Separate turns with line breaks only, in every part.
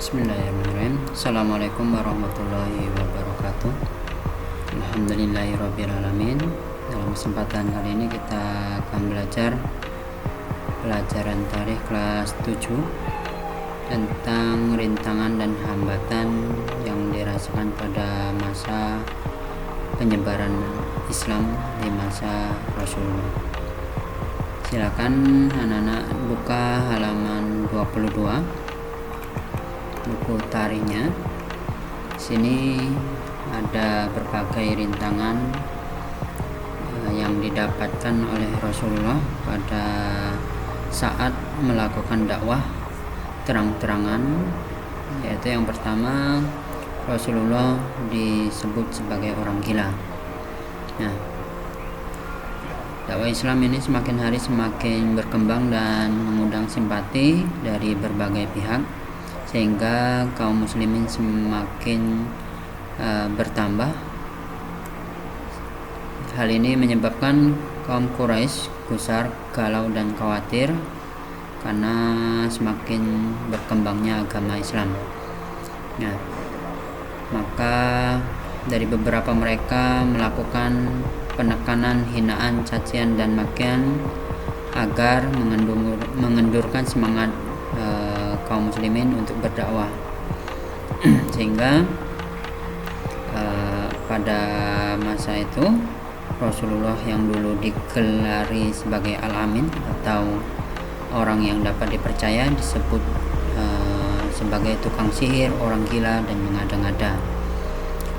Bismillahirrahmanirrahim. Assalamualaikum warahmatullahi wabarakatuh. Alhamdulillahirrabbilalamin. Dalam kesempatan kali ini kita akan belajar pelajaran tarikh kelas 7 tentang rintangan dan hambatan yang dirasakan pada masa penyebaran Islam di masa Rasulullah. Silakan anak-anak buka halaman 22 buku tarikhnya. Sini ada berbagai rintangan yang didapatkan oleh Rasulullah pada saat melakukan dakwah terang-terangan, yaitu yang pertama, Rasulullah disebut sebagai orang gila. Nah, dakwah Islam ini semakin hari semakin berkembang dan mengundang simpati dari berbagai pihak, sehingga kaum muslimin semakin bertambah. Hal ini menyebabkan kaum Quraisy gusar, galau dan khawatir karena semakin berkembangnya agama Islam. Nah, maka dari beberapa mereka melakukan penekanan, hinaan, cacian dan makian agar mengendurkan semangat kaum muslimin untuk berdakwah. Sehingga pada masa itu Rasulullah yang dulu digelari sebagai Al-Amin atau orang yang dapat dipercaya disebut sebagai tukang sihir, orang gila dan mengada-ngada.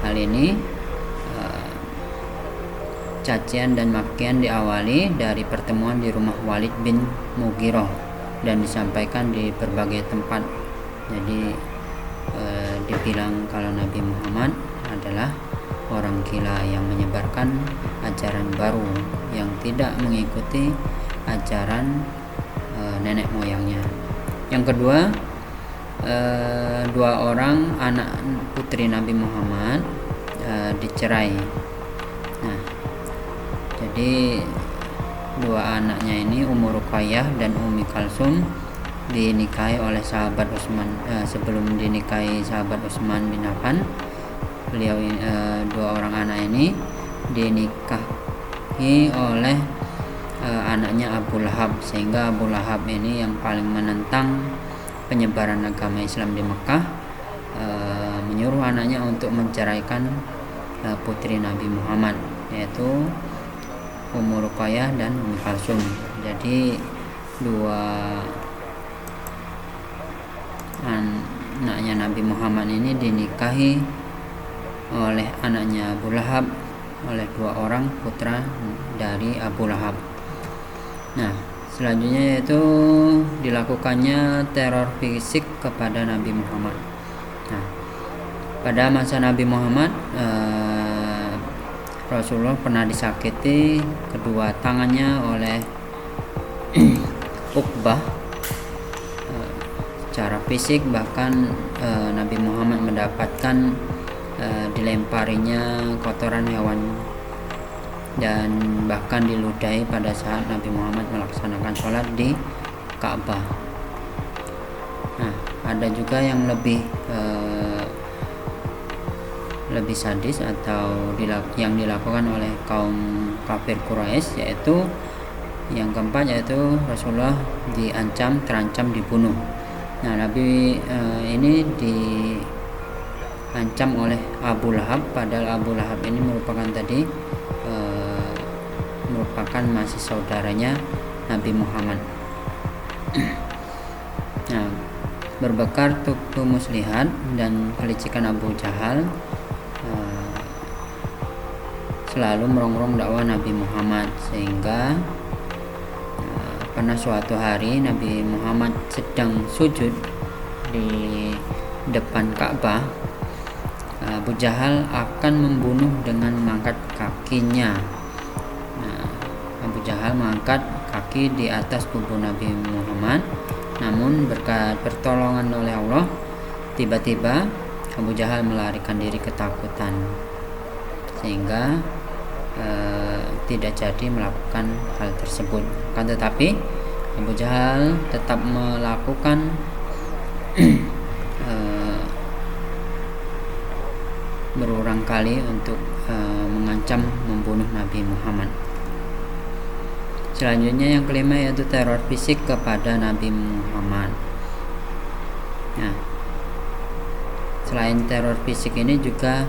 Hal ini cacian dan makian diawali dari pertemuan di rumah Walid bin Mughirah dan disampaikan di berbagai tempat. Jadi dibilang kalau Nabi Muhammad adalah orang gila yang menyebarkan ajaran baru yang tidak mengikuti ajaran nenek moyangnya. Yang kedua, dua orang anak putri Nabi Muhammad dicerai. Nah, jadi dua anaknya ini Ummu Ruqayyah dan Ummi Kalsum dinikahi oleh sahabat Utsman. Sebelum dinikahi sahabat Utsman bin Affan, beliau dua orang anak ini dinikahi oleh anaknya Abu Lahab, sehingga Abu Lahab ini yang paling menentang penyebaran agama Islam di Mekah, menyuruh anaknya untuk menceraikan putri Nabi Muhammad, yaitu Ummu Ruqayyah dan Ummi Kalsum. Jadi dua anaknya Nabi Muhammad ini dinikahi oleh anaknya Abu Lahab, oleh dua orang putra dari Abu Lahab. Nah, selanjutnya yaitu dilakukannya teror fisik kepada Nabi Muhammad. Nah, pada masa Nabi Muhammad, Rasulullah pernah disakiti kedua tangannya oleh Uqbah secara fisik. Bahkan Nabi Muhammad mendapatkan dilemparinya kotoran hewan dan bahkan diludahi pada saat Nabi Muhammad melaksanakan sholat di Ka'bah. Nah, ada juga yang lebih sadis atau yang dilakukan oleh kaum kafir Quraisy, yaitu yang keempat, yaitu Rasulullah terancam dibunuh. Nah, Nabi ini diancam oleh Abu Lahab, padahal Abu Lahab ini merupakan masih saudaranya Nabi Muhammad. Nah, berbekal tubuh muslihat dan kelicikan Abu Jahal selalu merongrong dakwah Nabi Muhammad, sehingga pernah suatu hari Nabi Muhammad sedang sujud di depan Ka'bah, Abu Jahal akan membunuh dengan mengangkat kakinya. Nah, Abu Jahal mengangkat kaki di atas tubuh Nabi Muhammad, namun berkat pertolongan oleh Allah, tiba-tiba Abu Jahal melarikan diri ketakutan, sehingga tidak jadi melakukan hal tersebut. Akan tetapi Abu Jahal tetap melakukan kali untuk mengancam membunuh Nabi Muhammad. Selanjutnya yang kelima yaitu teror fisik kepada Nabi Muhammad. Nah, selain teror fisik ini juga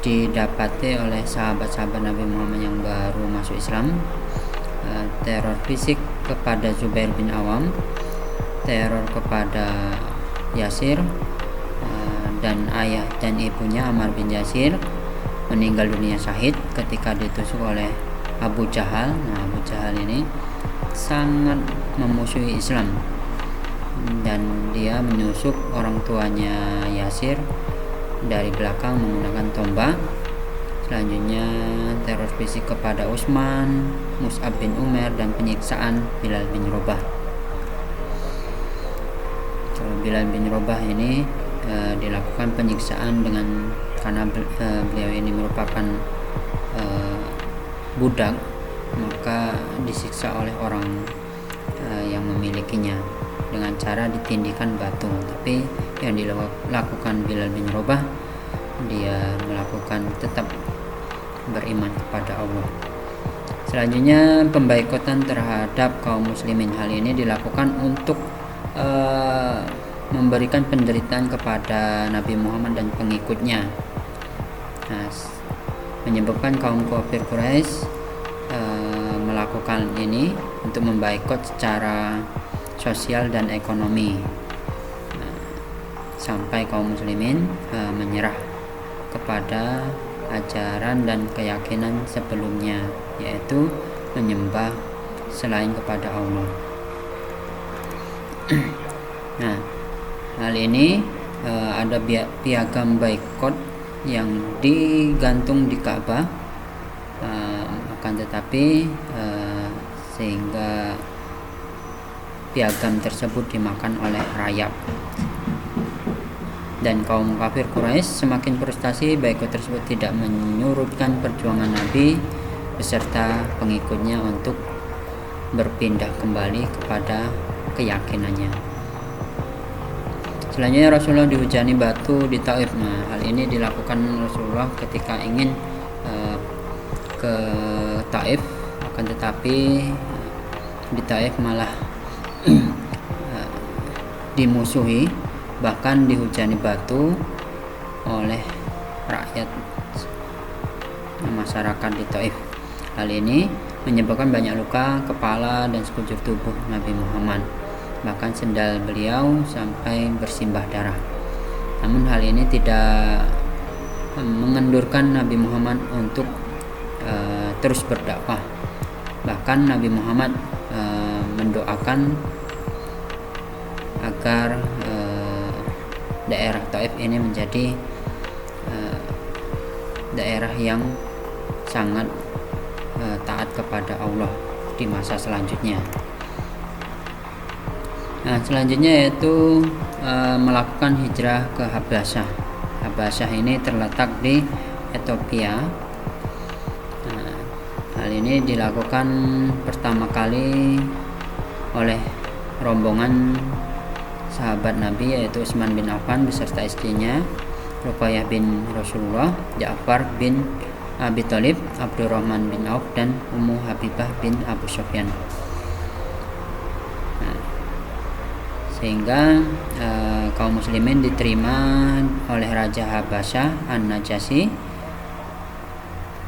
didapati oleh sahabat-sahabat Nabi Muhammad yang baru masuk Islam. Teror fisik kepada Zubair bin Awam, teror kepada Yasir, dan ayah dan ibunya Ammar bin Yasir meninggal dunia syahid ketika ditusuk oleh Abu Jahal. Nah, Abu Jahal ini sangat memusuhi Islam dan dia menusuk orang tuanya Yasir dari belakang menggunakan tombak. Selanjutnya teror fisik kepada Utsman, Mus'ab bin Umair, dan penyiksaan Bilal bin Rabah. Bilal bin Rabah ini dilakukan penyiksaan karena beliau ini merupakan budak, maka disiksa oleh orang yang memilikinya dengan cara ditindikan batu. Tapi yang dilakukan Bilal bin Rabah, dia melakukan tetap beriman kepada Allah. Selanjutnya pembaikotan terhadap kaum muslimin. Hal ini dilakukan untuk memberikan penderitaan kepada Nabi Muhammad dan pengikutnya. Nah, menyebabkan kaum kafir Quraisy melakukan ini untuk membaikot secara sosial dan ekonomi, sampai kaum muslimin menyerah kepada ajaran dan keyakinan sebelumnya, yaitu menyembah selain kepada Allah. Nah, hal ini ada piagam boikot yang digantung di Ka'bah, akan tetapi sehingga piagam tersebut dimakan oleh rayap. Dan kaum kafir Quraisy semakin frustasi. Boikot tersebut tidak menyurutkan perjuangan Nabi beserta pengikutnya untuk berpindah kembali kepada keyakinannya. Selanjutnya Rasulullah dihujani batu di Taif. Nah, hal ini dilakukan Rasulullah ketika ingin ke Taif, akan tetapi di Taif malah dimusuhi, bahkan dihujani batu oleh rakyat masyarakat di Taif. Hal ini menyebabkan banyak luka kepala dan sekujur tubuh Nabi Muhammad, bahkan sendal beliau sampai bersimbah darah. Namun hal ini tidak mengendurkan Nabi Muhammad untuk terus berdakwah. Bahkan Nabi Muhammad mendoakan agar daerah Taif ini menjadi daerah yang sangat taat kepada Allah di masa selanjutnya. Nah, selanjutnya yaitu melakukan hijrah ke Habasyah. Habasyah ini terletak di Ethiopia. Nah, hal ini dilakukan pertama kali oleh rombongan sahabat Nabi, yaitu Utsman bin Affan beserta istrinya Ruqayyah bin Rasulullah, Ja'far bin Abi Thalib, Abdurrahman bin Auf, dan Ummu Habibah bin Abu Sufyan. Nah, sehingga kaum muslimin diterima oleh Raja Habasyah An-Najasyi.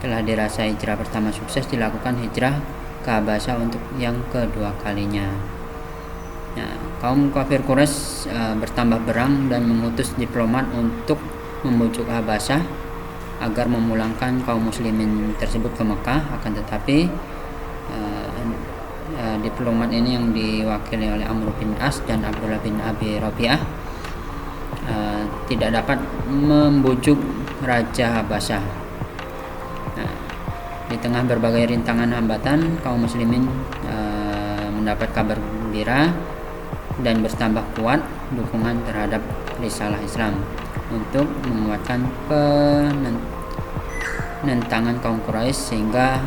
Telah dirasa hijrah pertama sukses, dilakukan hijrah ke Habasyah untuk yang kedua kalinya. Nah, kaum kafir Quraisy bertambah berang dan mengutus diplomat untuk membujuk Habasyah agar memulangkan kaum muslimin tersebut ke Mekah. Akan tetapi diplomat ini yang diwakili oleh Amr bin As dan Abdullah bin Abi Rabi'ah tidak dapat membujuk Raja Habasyah. Nah, di tengah berbagai rintangan hambatan, kaum muslimin mendapat kabar gembira dan bertambah kuat dukungan terhadap risalah Islam untuk menguatkan penentangan kaum Quraisy, sehingga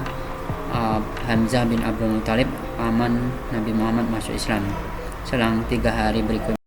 Hamzah bin Abdul Muthalib, paman Nabi Muhammad, masuk Islam. Selang 3 hari berikutnya